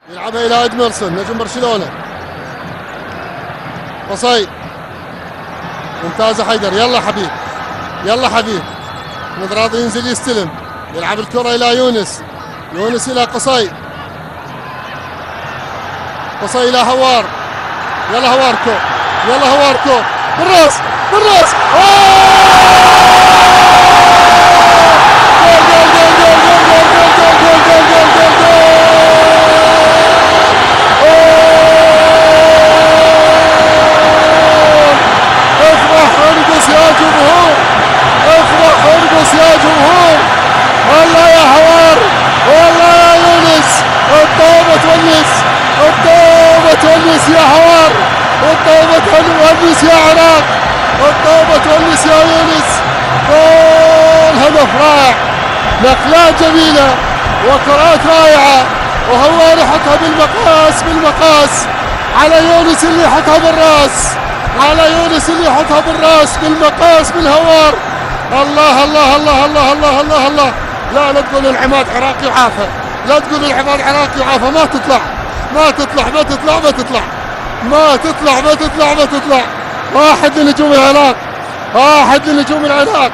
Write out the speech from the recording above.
يلعبها الى ادمرسون نجم برشلونه. قصي ممتازه حيدر. يلا حبيب يلا حبيب. مدراضي ينزل يستلم. يلعب الكره الى يونس. يونس الى قصي. قصي الى هوار. يلا هواركو. يلا هواركو بالراس بالراس. افرح ارقص يا جمهور. افرح ارقص يا جمهور. والله يا هوار والله يا يونس. الطوبة تونس. الطوبة تونس يا هوار. الطوبة تونس يا عراق. الطوبة تونس يا يونس. جول هدف رائع. نقلات جميلة وكرات رائعة. وهوار يحطها بالمقاس على يونس اللي يحطها بالراس. على يونس اللي يحطها بالراس بالمقاس بالهوار. الله الله الله الله الله الله الله. لا تقول العماد عراقي وعافى. لا تقول العماد عراقي وعافى. ما تطلع ما تطلع ما تطلع ما تطلع ما تطلع ما تطلع ما تطلع. واحد لنجوم العراق. واحد لنجوم العراق.